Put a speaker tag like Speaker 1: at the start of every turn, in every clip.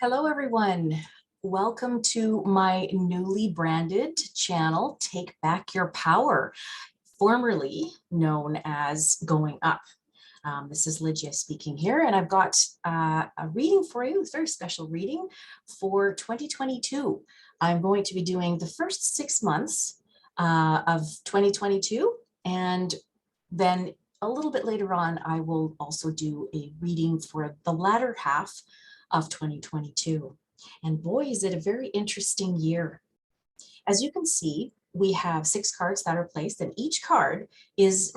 Speaker 1: Hello, everyone. Welcome to my newly branded channel, Take Back Your Power, formerly known as Going Up. This is Lygia speaking here, and I've got a reading for you, a very special reading for 2022. I'm going to be doing the first 6 months of 2022, and then a little bit later on, I will also do a reading for the latter half of 2022. And boy, is it a very interesting year. As you can see, we have 6 cards that are placed, and each card is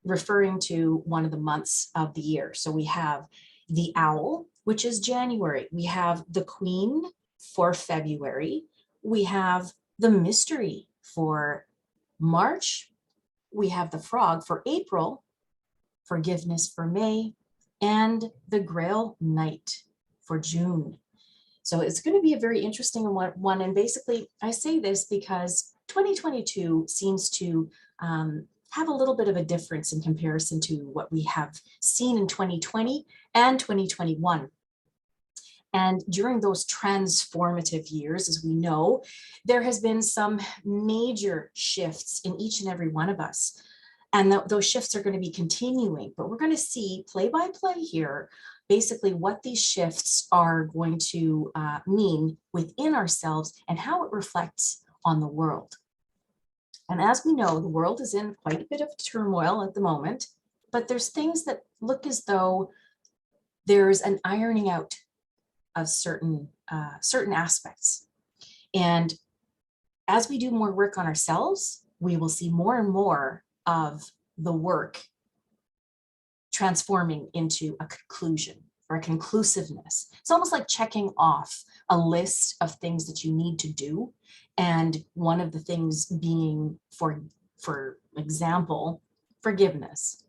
Speaker 1: referring to one of the months of the year. So we have the Owl, which is January. We have the Queen for February. We have the Mystery for March. We have the Frog for April, Forgiveness for May, and the Grail Night for June. So it's going to be a very interesting one. And basically, I say this because 2022 seems to have a little bit of a difference in comparison to what we have seen in 2020 and 2021. And during those transformative years, as we know, there has been some major shifts in each and every one of us. And those shifts are going to be continuing, but we're going to see play by play here basically what these shifts are going to mean within ourselves and how it reflects on the world. And as we know, the world is in quite a bit of turmoil at the moment, but there's things that look as though there's an ironing out of certain aspects. And as we do more work on ourselves, we will see more and more of the work transforming into a conclusion or a conclusiveness. It's almost like checking off a list of things that you need to do. And one of the things being, for example, forgiveness.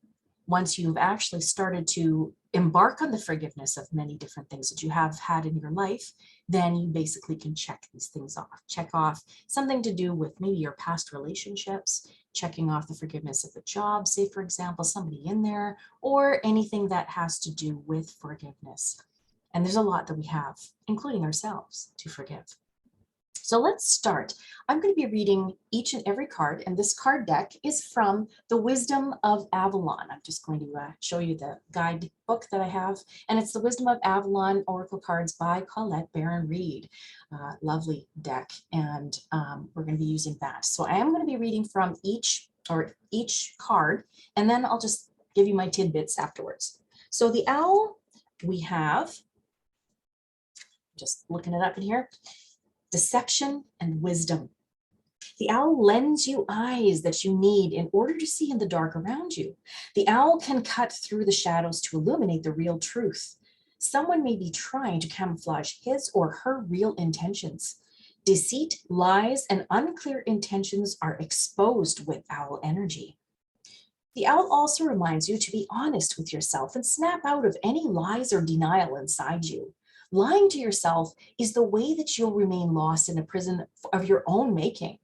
Speaker 1: Once you've actually started to embark on the forgiveness of many different things that you have had in your life, then you basically can check these things off. Check off something to do with maybe your past relationships, checking off the forgiveness of the job, say, for example, somebody in there, or anything that has to do with forgiveness. And there's a lot that we have, including ourselves, to forgive. So let's start. I'm going to be reading each and every card, and this card deck is from the Wisdom of Avalon. I'm just going to show you the guide book that I have, and it's the Wisdom of Avalon Oracle Cards by Colette Baron-Reid. Lovely deck, and we're going to be using that. So I am going to be reading from each card, and then I'll just give you my tidbits afterwards. So the Owl, we have, just looking it up in here, deception and wisdom. The owl lends you eyes that you need in order to see in the dark around you. The owl can cut through the shadows to illuminate the real truth. Someone may be trying to camouflage his or her real intentions. Deceit, lies, and unclear intentions are exposed with owl energy. The owl also reminds you to be honest with yourself and snap out of any lies or denial inside you. Lying to yourself is the way that you'll remain lost in a prison of your own making.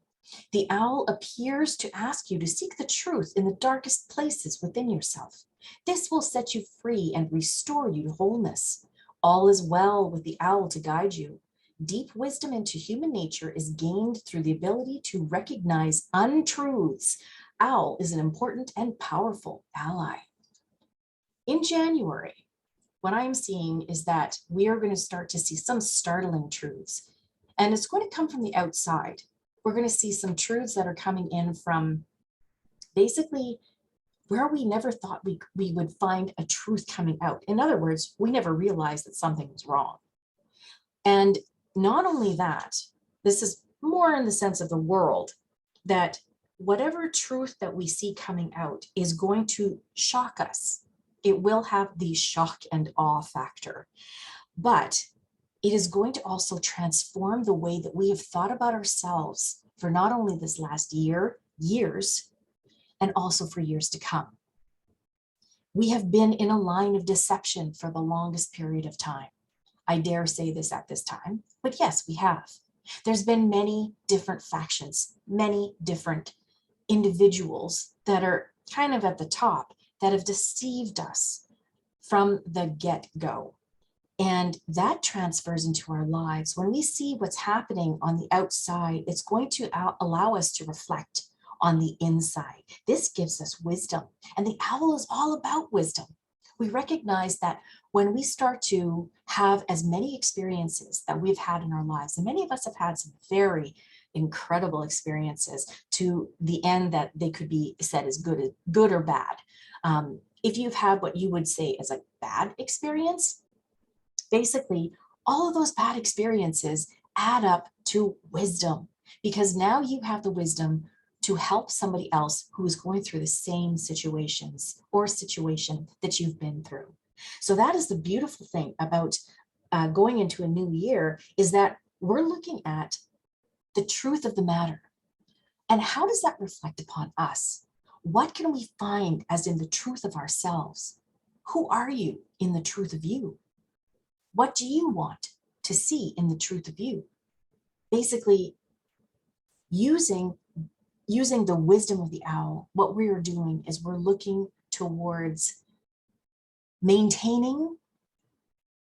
Speaker 1: The owl appears to ask you to seek the truth in the darkest places within yourself. This will set you free and restore you to wholeness. All is well with the owl to guide you. Deep wisdom into human nature is gained through the ability to recognize untruths. Owl is an important and powerful ally. In January, what I'm seeing is that we are going to start to see some startling truths, and it's going to come from the outside. We're going to see some truths that are coming in from basically where we never thought we would find a truth coming out. In other words, we never realized that something was wrong. And not only that, this is more in the sense of the world, that whatever truth that we see coming out is going to shock us. It will have the shock and awe factor, but it is going to also transform the way that we have thought about ourselves for not only this last years, and also for years to come. We have been in a line of deception for the longest period of time. I dare say this at this time, but yes, we have. There's been many different factions, many different individuals that are kind of at the top that have deceived us from the get-go. And that transfers into our lives. When we see what's happening on the outside, it's going to allow us to reflect on the inside. This gives us wisdom. And the owl is all about wisdom. We recognize that when we start to have as many experiences that we've had in our lives, and many of us have had some very incredible experiences to the end that they could be said as good or bad. If you've had what you would say as a bad experience, basically all of those bad experiences add up to wisdom, because now you have the wisdom to help somebody else who is going through the same situations or situation that you've been through. So that is the beautiful thing about going into a new year, is that we're looking at the truth of the matter. And how does that reflect upon us? What can we find as in the truth of ourselves? Who are you in the truth of you? What do you want to see in the truth of you? Basically, using the wisdom of the owl, what we are doing is we're looking towards maintaining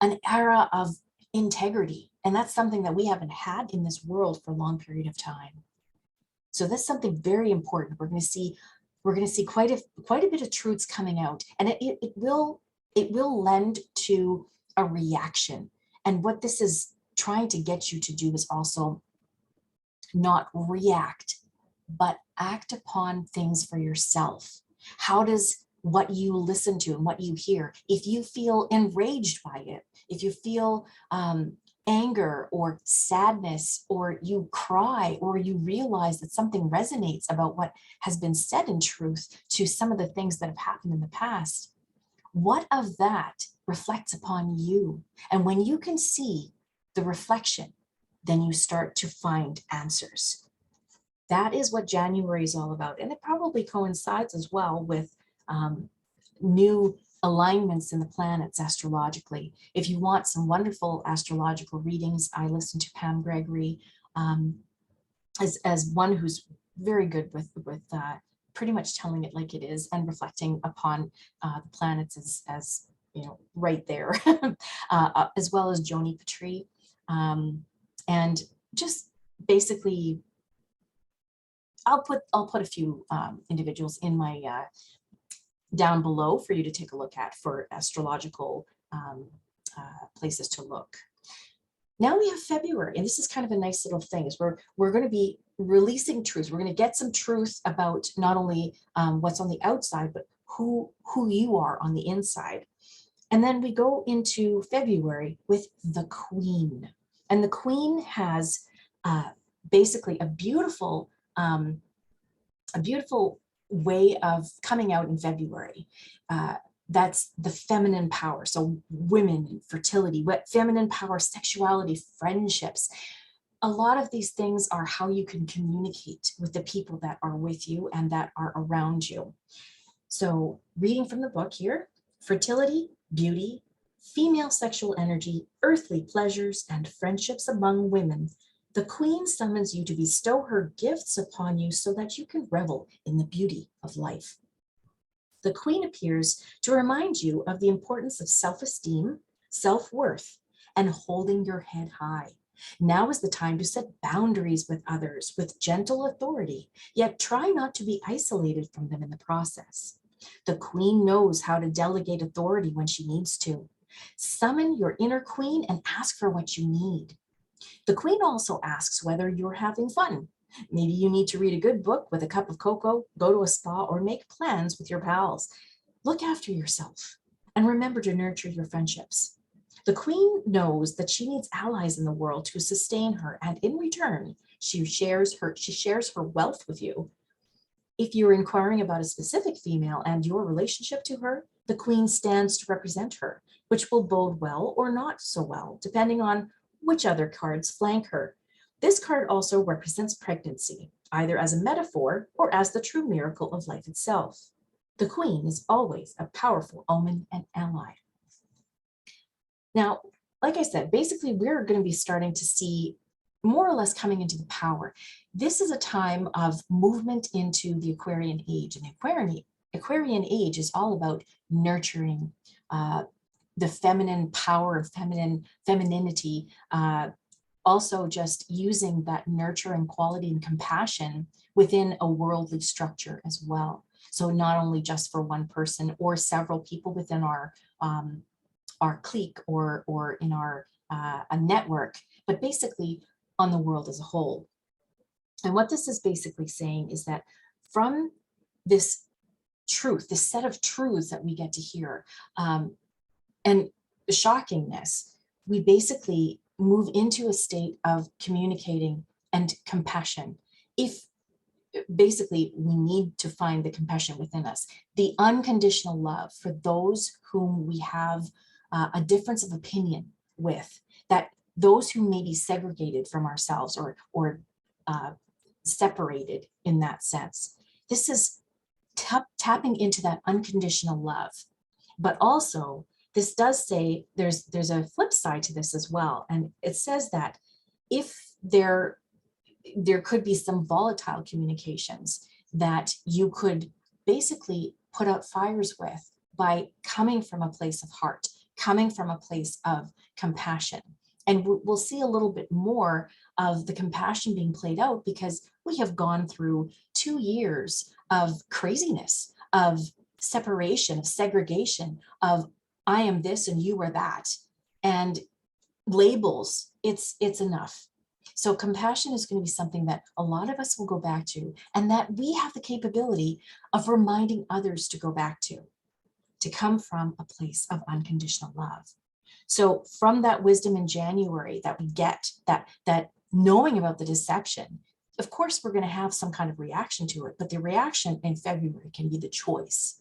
Speaker 1: an era of integrity. And that's something that we haven't had in this world for a long period of time. So that's something very important. We're going to see quite a bit of truths coming out, and it will lend to a reaction. And what this is trying to get you to do is also not react, but act upon things for yourself. How does what you listen to and what you hear, if you feel enraged by it, if you feel anger or sadness, or you cry, or you realize that something resonates about what has been said in truth to some of the things that have happened in the past, what of that reflects upon you? And when you can see the reflection, then you start to find answers. That is what January is all about. And it probably coincides as well with new alignments in the planets astrologically. If you want some wonderful astrological readings, I listen to Pam Gregory as one who's very good with pretty much telling it like it is and reflecting upon the planets as you know, right there, as well as Joni, Patry, and just basically, I'll put a few individuals in my down below for you to take a look at for astrological places to look. Now we have February, and this is kind of a nice little thing, is we're going to be releasing truth. We're going to get some truth about not only what's on the outside, but who you are on the inside. And then we go into February with the Queen. And the Queen has basically a beautiful way of coming out in February. That's the feminine power. So women, fertility, feminine power, sexuality, friendships. A lot of these things are how you can communicate with the people that are with you and that are around you. So reading from the book here, fertility, beauty, female sexual energy, earthly pleasures, and friendships among women. The Queen summons you to bestow her gifts upon you so that you can revel in the beauty of life. The Queen appears to remind you of the importance of self-esteem, self-worth, and holding your head high. Now is the time to set boundaries with others with gentle authority, yet try not to be isolated from them in the process. The Queen knows how to delegate authority when she needs to. Summon your inner queen and ask for what you need. The Queen also asks whether you're having fun. Maybe you need to read a good book with a cup of cocoa, go to a spa, or make plans with your pals. Look after yourself and remember to nurture your friendships. The Queen knows that she needs allies in the world to sustain her, and in return, she shares her wealth with you. If you're inquiring about a specific female and your relationship to her, the Queen stands to represent her, which will bode well or not so well, depending on which other cards flank her. This card also represents pregnancy, either as a metaphor or as the true miracle of life itself. The Queen is always a powerful omen and ally. Now, like I said, basically we're going to be starting to see more or less coming into the power. This is a time of movement into the Aquarian age, and the Aquarian age is all about nurturing, the feminine power of femininity, also just using that nurturing quality and compassion within a worldly structure as well. So not only just for one person or several people within our clique or in our a network, but basically on the world as a whole. And what this is basically saying is that from this truth, this set of truths that we get to hear, and the shockingness, we basically move into a state of communicating and compassion. If basically we need to find the compassion within us, the unconditional love for those whom we have a difference of opinion with, that those who may be segregated from ourselves or separated in that sense. This is tapping into that unconditional love. But also, this does say there's a flip side to this as well. And it says that if there could be some volatile communications that you could basically put out fires with by coming from a place of heart, coming from a place of compassion. And we'll see a little bit more of the compassion being played out because we have gone through 2 years of craziness, of separation, of segregation, of I am this and you are that, and labels. It's enough. So compassion is going to be something that a lot of us will go back to, and that we have the capability of reminding others to go back to come from a place of unconditional love. So from that wisdom in January that we get, that knowing about the deception, of course, we're going to have some kind of reaction to it, but the reaction in February can be the choice.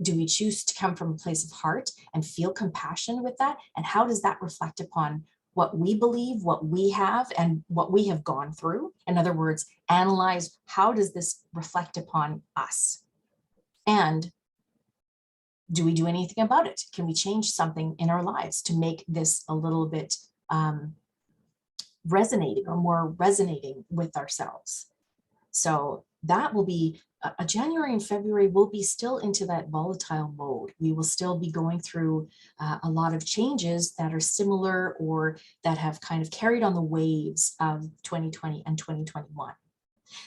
Speaker 1: Do we choose to come from a place of heart and feel compassion with that? And how does that reflect upon what we believe, what we have, and what we have gone through? In other words, analyze how does this reflect upon us? And do we do anything about it? Can we change something in our lives to make this a little bit resonating or more resonating with ourselves? So that will be a January and February will be still into that volatile mode. We will still be going through a lot of changes that are similar or that have kind of carried on the waves of 2020 and 2021.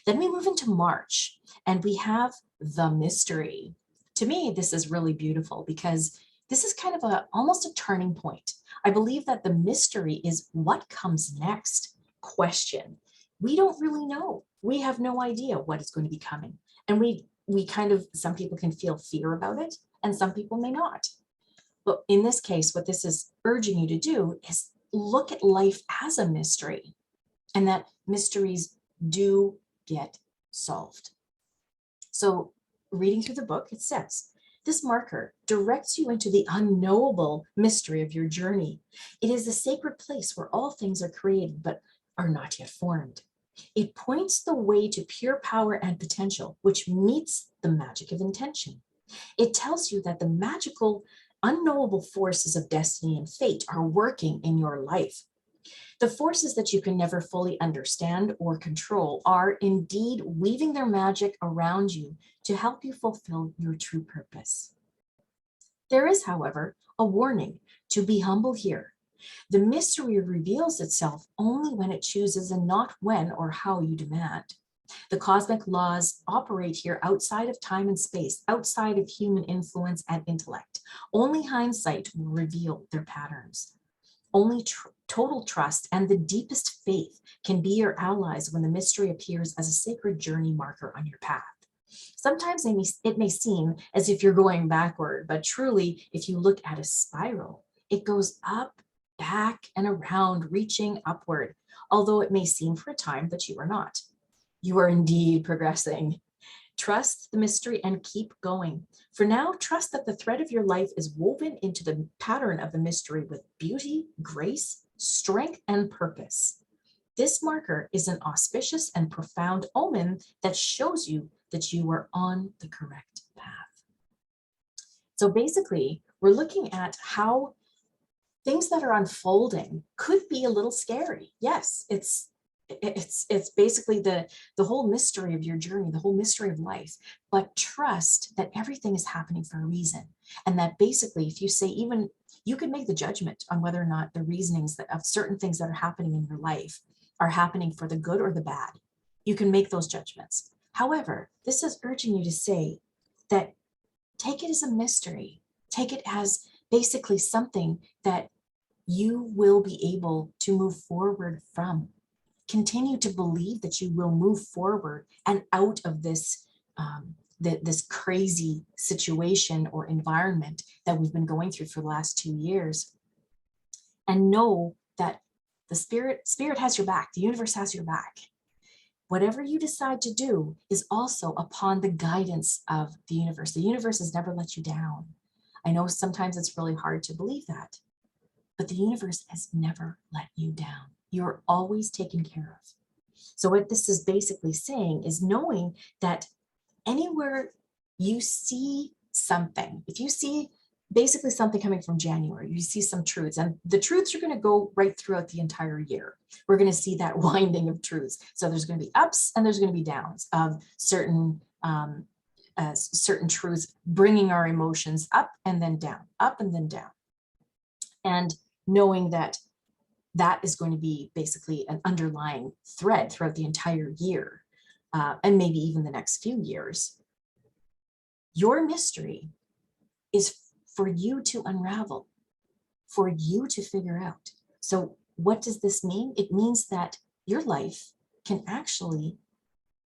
Speaker 1: Then we move into March and we have the mystery. To me, this is really beautiful because this is kind of almost a turning point. I believe that the mystery is what comes next question. We don't really know. We have no idea what is going to be coming. And we kind of, some people can feel fear about it and some people may not. But in this case, what this is urging you to do is look at life as a mystery, and that mysteries do get solved. So reading through the book, it says, this marker directs you into the unknowable mystery of your journey. It is a sacred place where all things are created but are not yet formed. It points the way to pure power and potential, which meets the magic of intention. It tells you that the magical, unknowable forces of destiny and fate are working in your life. The forces that you can never fully understand or control are indeed weaving their magic around you to help you fulfill your true purpose. There is, however, a warning to be humble here. The mystery reveals itself only when it chooses and not when or how you demand. The cosmic laws operate here outside of time and space, outside of human influence and intellect. Only hindsight will reveal their patterns. Only total trust and the deepest faith can be your allies when the mystery appears as a sacred journey marker on your path. Sometimes it may seem as if you're going backward, but truly, if you look at a spiral, it goes up, back, and around, reaching upward, although it may seem for a time that you are not. You are indeed progressing. Trust the mystery and keep going. For now, trust that the thread of your life is woven into the pattern of the mystery with beauty, grace, strength, and purpose. This marker is an auspicious and profound omen that shows you that you are on the correct path. So basically, we're looking at how things that are unfolding could be a little scary. Yes, it's It's basically the whole mystery of your journey, the whole mystery of life. But trust that everything is happening for a reason. And that basically, if you say, even you can make the judgment on whether or not the reasonings that of certain things that are happening in your life are happening for the good or the bad. You can make those judgments. However, this is urging you to say that take it as a mystery. Take it as basically something that you will be able to move forward from. Continue to believe that you will move forward and out of this this crazy situation or environment that we've been going through for the last 2 years, and know that the spirit has your back. The universe has your back. Whatever you decide to do is also upon the guidance of the universe. The universe has never let you down. I know sometimes it's really hard to believe that, but the universe has never let you down. You're always taken care of. So what this is basically saying is knowing that anywhere you see something, if you see basically something coming from January, you see some truths, and the truths are going to go right throughout the entire year. We're going to see that winding of truths. So there's going to be ups and there's going to be downs of certain truths, bringing our emotions up and then down, up and then down. And knowing that that is going to be basically an underlying thread throughout the entire year, and maybe even the next few years. Your mystery is for you to unravel, for you to figure out. So what does this mean? It means that your life can actually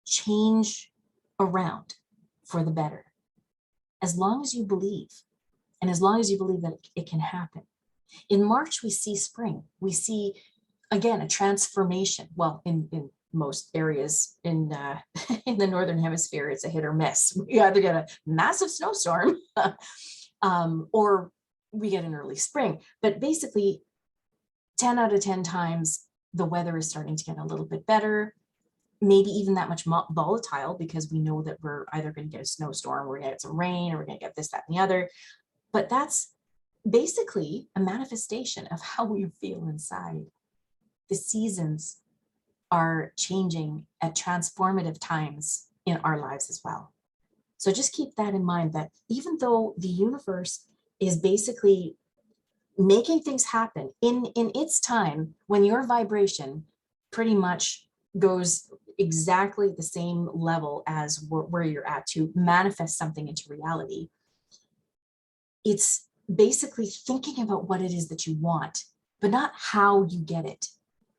Speaker 1: change around for the better, as long as you believe, and as long as you believe that it can happen. In March, we see spring. We see, again, a transformation. Well, in most areas in the Northern Hemisphere, it's a hit or miss. We either get a massive snowstorm or we get an early spring. But basically, 10 out of 10 times, the weather is starting to get a little bit better, maybe even that much volatile, because we know that we're either going to get a snowstorm, we're going to get some rain, or we're going to get this, that, and the other. But that's basically a manifestation of how we feel inside. The seasons are changing at transformative times in our lives as well. So just keep that in mind, that even though the universe is basically making things happen in its time, when your vibration pretty much goes exactly the same level as where you're at to manifest something into reality, it's basically thinking about what it is that you want, but not how you get it.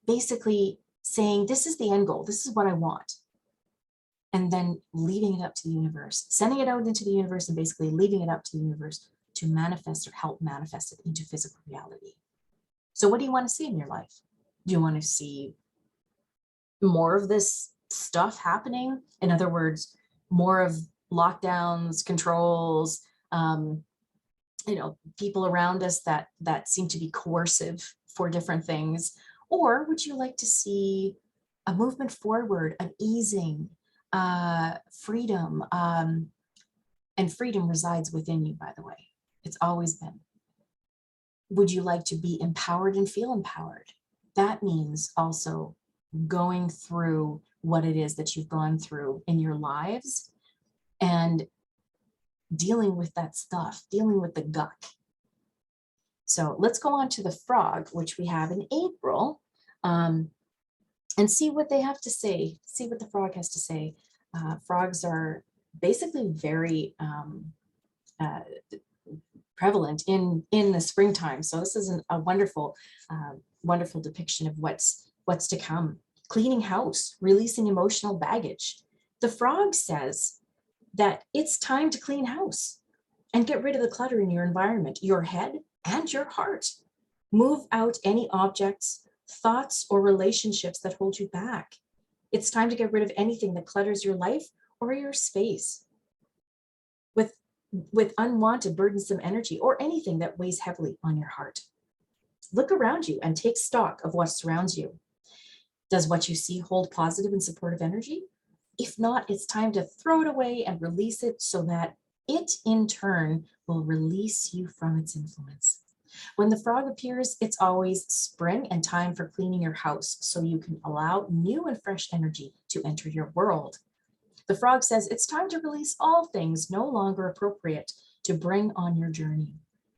Speaker 1: Basically saying, this is the end goal, this is what I want. And then leaving it up to the universe, sending it out into the universe, and basically leaving it up to the universe to manifest or help manifest it into physical reality. So what do you want to see in your life? Do you want to see more of this stuff happening? In other words, more of lockdowns, controls, people around us that seem to be coercive for different things? Or would you like to see a movement forward, an easing, freedom? And freedom resides within you, by the way. It's always been. Would you like to be empowered and feel empowered? That means also going through what it is that you've gone through in your lives and dealing with that stuff, dealing with the guck. So let's go on to the frog, which we have in April, and see what they have to say, see what the frog has to say. Frogs are basically very prevalent in the springtime. So this is a wonderful, wonderful depiction of what's to come. Cleaning house, releasing emotional baggage. The frog says that it's time to clean house and get rid of the clutter in your environment, your head and your heart. Move out any objects, thoughts, or relationships that hold you back. It's time to get rid of anything that clutters your life or your space with unwanted, burdensome energy, or anything that weighs heavily on your heart. Look around you and take stock of what surrounds you. Does what you see hold positive and supportive energy? If not, it's time to throw it away and release it so that it in turn will release you from its influence. When the frog appears, it's always spring and time for cleaning your house so you can allow new and fresh energy to enter your world. The frog says it's time to release all things no longer appropriate to bring on your journey.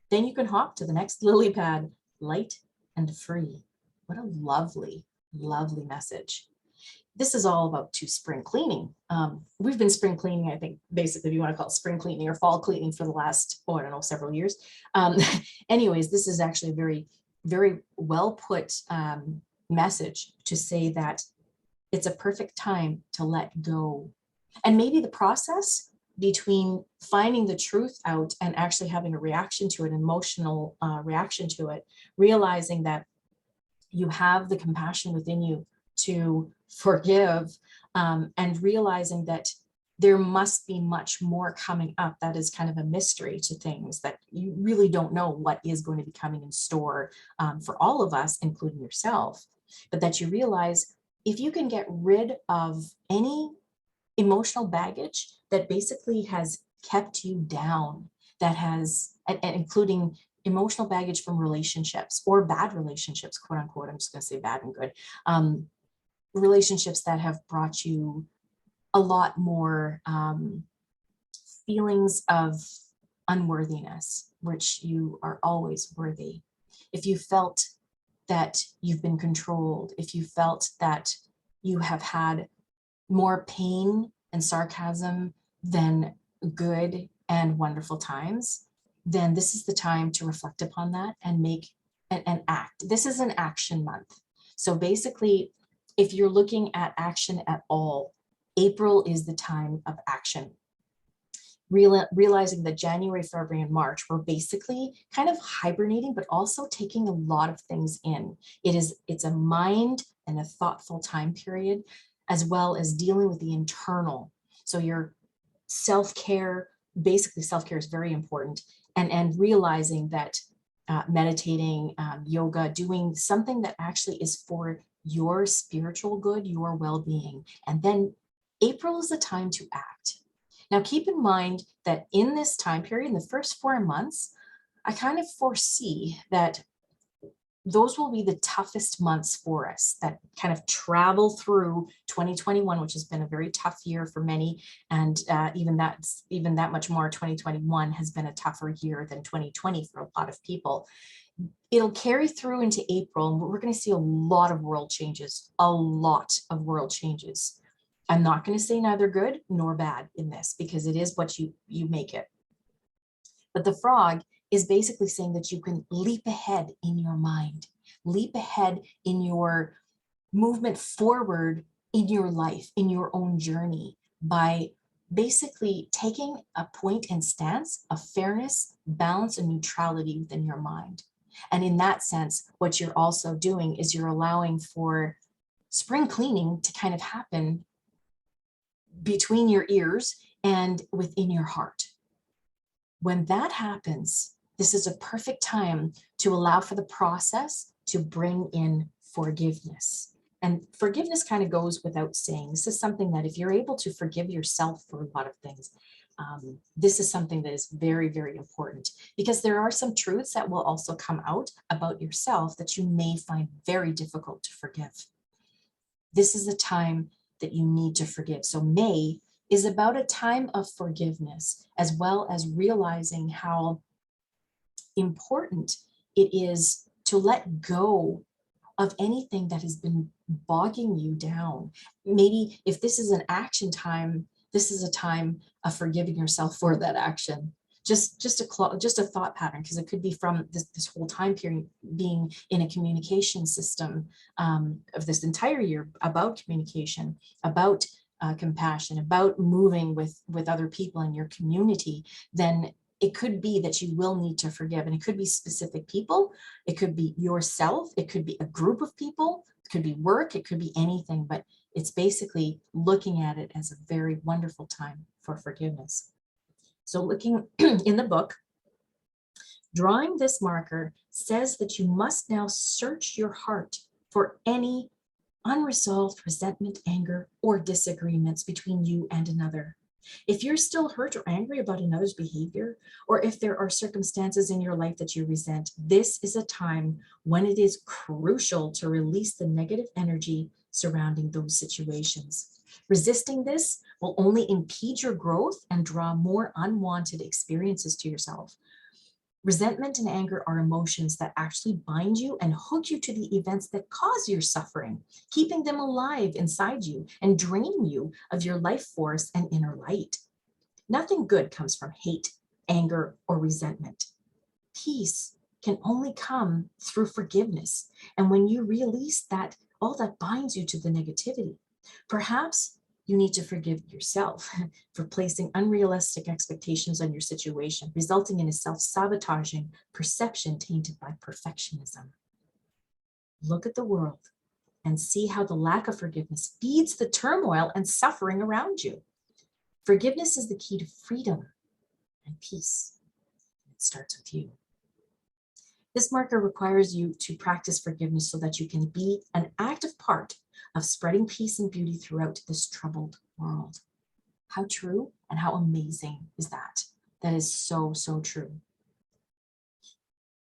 Speaker 1: Then you can hop to the next lily pad, light and free. What a lovely, lovely message. This is all about spring cleaning. We've been spring cleaning, I think, basically, if you want to call it spring cleaning or fall cleaning for the last, I don't know, several years. Anyways, this is actually a very, very well put message to say that it's a perfect time to let go. And maybe the process between finding the truth out and actually having a reaction to it, emotional reaction to it, realizing that you have the compassion within you to forgive, and realizing that there must be much more coming up that is kind of a mystery to things, that you really don't know what is going to be coming in store for all of us, including yourself. But that you realize if you can get rid of any emotional baggage that basically has kept you down, that has, and including emotional baggage from relationships or bad relationships, quote unquote, I'm just going to say bad and good, relationships that have brought you a lot more feelings of unworthiness, which you are always worthy. If you felt that you've been controlled, if you felt that you have had more pain and sarcasm than good and wonderful times, then this is the time to reflect upon that and make an act. This is an action month. So basically, if you're looking at action at all, April is the time of action. Realizing that January, February, and March were basically kind of hibernating, but also taking a lot of things in. It's a mind and a thoughtful time period, as well as dealing with the internal. So your self-care, basically self-care is very important, and realizing that meditating, yoga, doing something that actually is for your spiritual good, your well-being. And then April is the time to act. Now, keep in mind that in this time period, in the first 4 months, I kind of foresee that those will be the toughest months for us, that kind of travel through 2021, which has been a very tough year for many. And even that much more, 2021 has been a tougher year than 2020 for a lot of people. It'll carry through into April, and we're going to see a lot of world changes, a lot of world changes. I'm not going to say neither good nor bad in this, because it is what you make it. But the frog is basically saying that you can leap ahead in your mind, leap ahead in your movement forward in your life, in your own journey, by basically taking a point and stance of fairness, balance, and neutrality within your mind. And in that sense, what you're also doing is you're allowing for spring cleaning to kind of happen between your ears and within your heart. When that happens, this is a perfect time to allow for the process to bring in forgiveness. And forgiveness kind of goes without saying. This is something that if you're able to forgive yourself for a lot of things, this is something that is very, very important, because there are some truths that will also come out about yourself that you may find very difficult to forgive. This is the time that you need to forgive. So May is about a time of forgiveness, as well as realizing how important it is to let go of anything that has been bogging you down. Maybe if this is an action time, this is a time of forgiving yourself for that action. Just a thought pattern, because it could be from this whole time period being in a communication system of this entire year about communication, about compassion, about moving with other people in your community. Then it could be that you will need to forgive, and it could be specific people, it could be yourself, it could be a group of people, it could be work, it could be anything, but it's basically looking at it as a very wonderful time for forgiveness. So looking in the book, drawing this marker says that you must now search your heart for any unresolved resentment, anger, or disagreements between you and another. If you're still hurt or angry about another's behavior, or if there are circumstances in your life that you resent, this is a time when it is crucial to release the negative energy surrounding those situations. Resisting this will only impede your growth and draw more unwanted experiences to yourself. Resentment and anger are emotions that actually bind you and hook you to the events that cause your suffering, keeping them alive inside you and draining you of your life force and inner light. Nothing good comes from hate, anger, or resentment. Peace can only come through forgiveness. And when you release that, all that binds you to the negativity, perhaps you need to forgive yourself for placing unrealistic expectations on your situation, resulting in a self-sabotaging perception tainted by perfectionism. Look at the world and see how the lack of forgiveness feeds the turmoil and suffering around you. Forgiveness is the key to freedom and peace. It starts with you. This marker requires you to practice forgiveness so that you can be an active part of spreading peace and beauty throughout this troubled world. How true and how amazing is that? That is so, so true.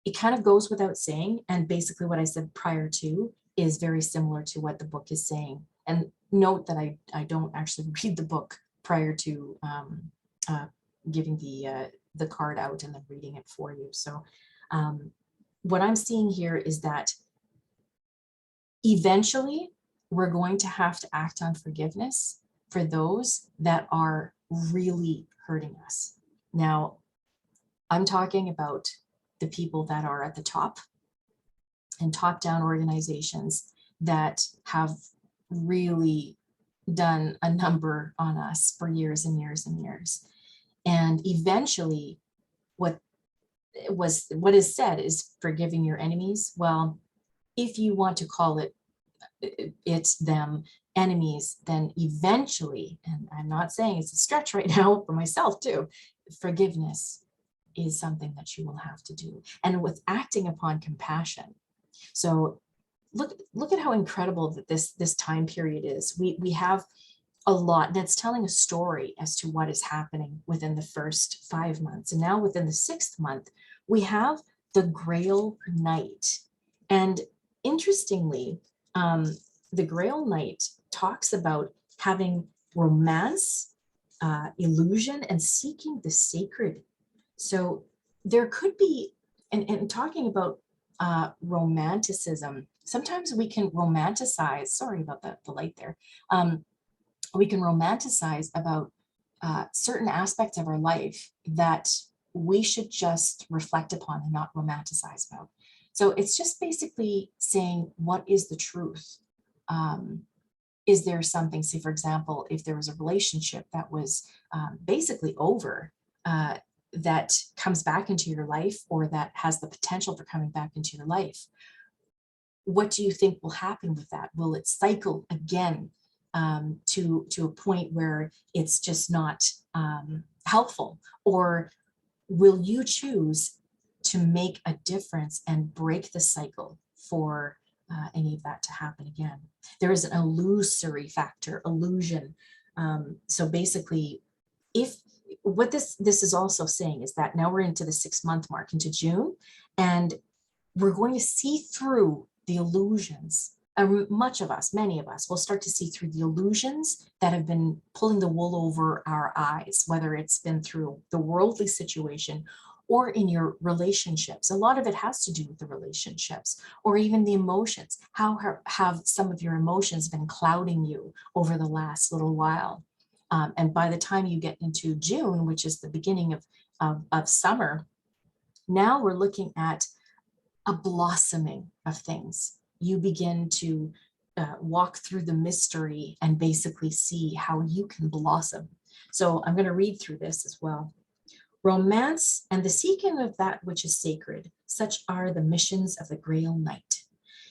Speaker 1: It kind of goes without saying, and basically what I said prior to is very similar to what the book is saying. And note that I don't actually read the book prior to giving the card out and then reading it for you. So what I'm seeing here is that eventually we're going to have to act on forgiveness for those that are really hurting us. Now, I'm talking about the people that are at the top and top-down organizations that have really done a number on us for years and years and years. And eventually what is said is forgiving your enemies. Well, if you want to call it's them enemies, then eventually, and I'm not saying it's a stretch right now for myself too, forgiveness is something that you will have to do. And with acting upon compassion. So look at how incredible that this time period is. We have a lot that's telling a story as to what is happening within the first 5 months. And now within the 6th month, we have the Grail Night. And interestingly, the Grail Night talks about having romance, illusion, and seeking the sacred. So there could be, and talking about romanticism, sometimes we can romanticize, sorry about the light there, we can romanticize about certain aspects of our life that we should just reflect upon and not romanticize about. So it's just basically saying, what is the truth? Is there something, say, for example, if there was a relationship that was basically over, that comes back into your life, or that has the potential for coming back into your life, what do you think will happen with that? Will it cycle again to a point where it's just not helpful? Or will you choose to make a difference and break the cycle for any of that to happen again? There is an illusory factor, illusion. So basically, if what this is also saying is that now we're into the 6-month mark, into June, and we're going to see through the illusions. Much of us, many of us, will start to see through the illusions that have been pulling the wool over our eyes, whether it's been through the worldly situation or in your relationships. A lot of it has to do with the relationships, or even the emotions. How have some of your emotions been clouding you over the last little while? And by the time you get into June, which is the beginning of summer, now we're looking at a blossoming of things. You begin to walk through the mystery and basically see how you can blossom. So I'm going to read through this as well. Romance and the seeking of that which is sacred, such are the missions of the Grail Night.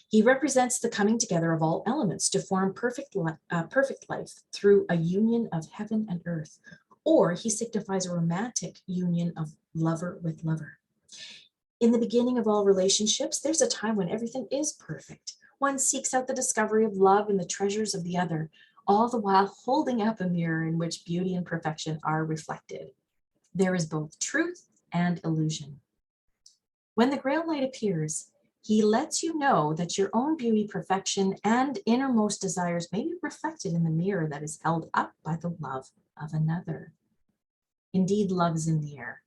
Speaker 1: He represents the coming together of all elements to form perfect life through a union of heaven and earth, or he signifies a romantic union of lover with lover. In the beginning of all relationships, there's a time when everything is perfect. One seeks out the discovery of love and the treasures of the other, all the while holding up a mirror in which beauty and perfection are reflected. There is both truth and illusion. When the Grail Night appears, he lets you know that your own beauty, perfection, and innermost desires may be reflected in the mirror that is held up by the love of another. Indeed, love is in the air.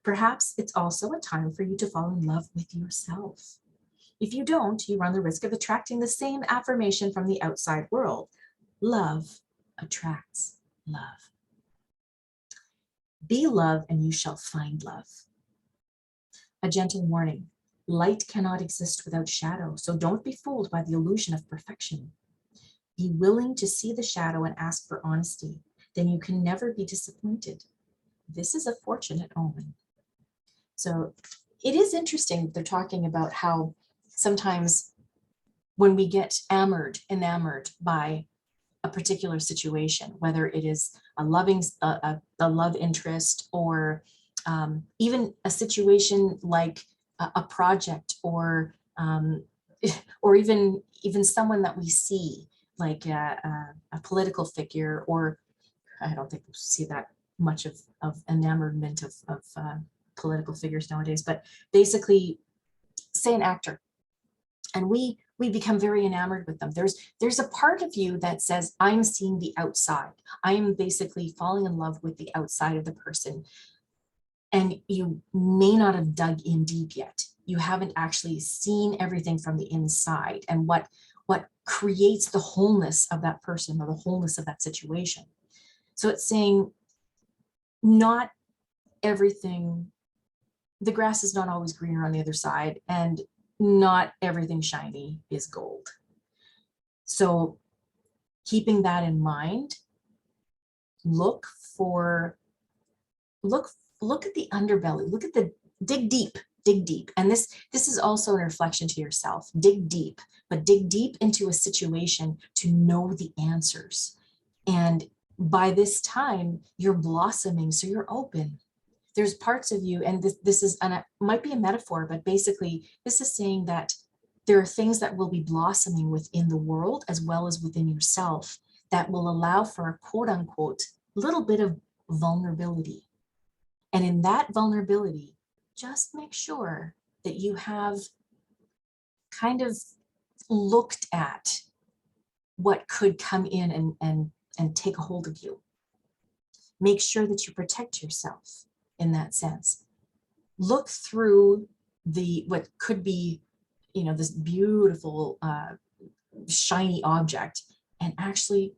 Speaker 1: Perhaps it's also a time for you to fall in love with yourself. If you don't, you run the risk of attracting the same affirmation from the outside world. Love attracts love. Be love and you shall find love. A gentle warning. Light cannot exist without shadow, so don't be fooled by the illusion of perfection. Be willing to see the shadow and ask for honesty. Then you can never be disappointed. This is a fortunate omen. So it is interesting. They're talking about how sometimes when we get enamored by a particular situation, whether it is a love interest, or even a situation like a project, or even someone that we see, like a political figure, or I don't think we see that much of enamorment of political figures nowadays, but basically, say an actor, and we become very enamored with them. There's a part of you that says, I'm seeing the outside. I'm basically falling in love with the outside of the person. And you may not have dug in deep yet. You haven't actually seen everything from the inside and what creates the wholeness of that person or the wholeness of that situation. So it's saying not everything, the grass is not always greener on the other side, and not everything shiny is gold. So keeping that in mind, look at the underbelly, dig deep. And this is also a reflection to yourself. Dig deep, but dig deep into a situation to know the answers. And by this time, you're blossoming, so you're open. There's parts of you, and this is, and it might be a metaphor, but basically this is saying that there are things that will be blossoming within the world as well as within yourself that will allow for a quote unquote little bit of vulnerability. And in that vulnerability, just make sure that you have kind of looked at what could come in and take a hold of you. Make sure that you protect yourself in that sense. Look through what could be, this beautiful, shiny object, and actually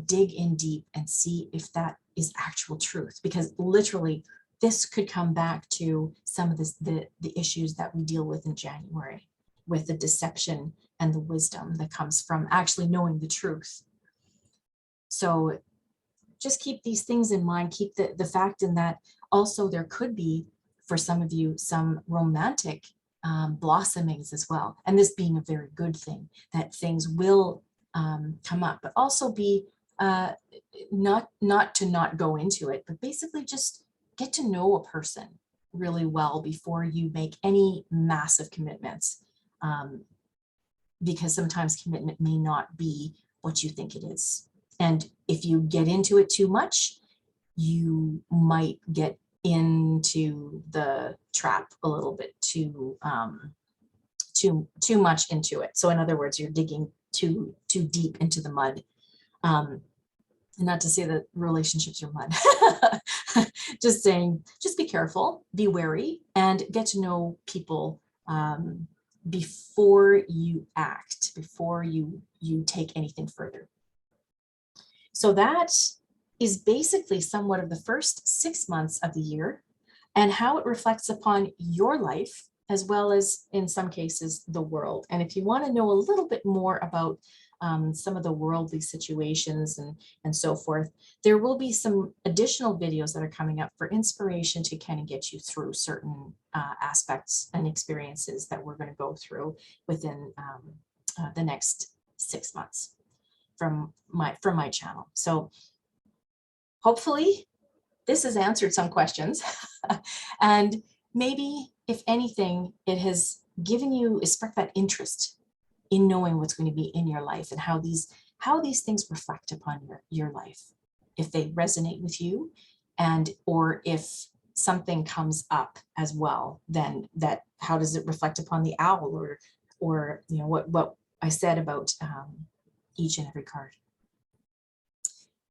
Speaker 1: dig in deep and see if that is actual truth. Because literally, this could come back to some of the issues that we deal with in January, with the deception and the wisdom that comes from actually knowing the truth. So just keep these things in mind. Keep the fact in that also there could be, for some of you, some romantic blossomings as well. And this being a very good thing, that things will come up, but also be not to not go into it, but basically just get to know a person really well before you make any massive commitments. Because sometimes commitment may not be what you think it is. And if you get into it too much, you might get into the trap a little bit too much into it. So in other words, you're digging too deep into the mud. And not to say that relationships are mud. Just saying, just be careful, be wary, and get to know people before you act, before you take anything further. So that is basically somewhat of the first 6 months of the year and how it reflects upon your life, as well as in some cases the world. And if you want to know a little bit more about some of the worldly situations and so forth, there will be some additional videos that are coming up for inspiration to kind of get you through certain aspects and experiences that we're going to go through within the next 6 months from my channel. So hopefully this has answered some questions and maybe, if anything, it has sparked that interest in knowing what's going to be in your life and how these how these things reflect upon your life, if they resonate with you, and or if something comes up as well, then how does it reflect upon the owl, or you know what I said about each and every card.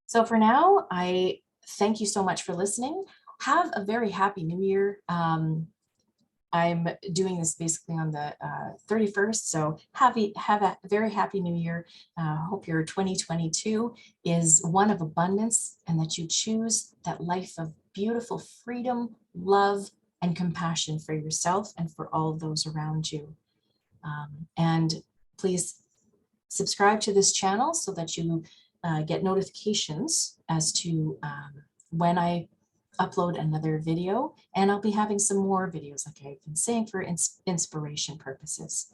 Speaker 1: So for now, I thank you so much for listening. Have a very happy new year. I'm doing this basically on the 31st, so have a very happy new year. Hope your 2022 is one of abundance, and that you choose that life of beautiful freedom, love, and compassion for yourself and for all of those around you. And please subscribe to this channel so that you get notifications as to when I upload another video, and I'll be having some more videos, like I've been saying, for inspiration purposes.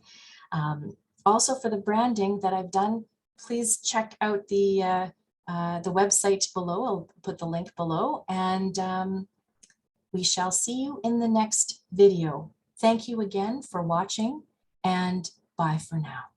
Speaker 1: Also, for the branding that I've done, please check out the website below. I'll put the link below, and we shall see you in the next video. Thank you again for watching, and bye for now.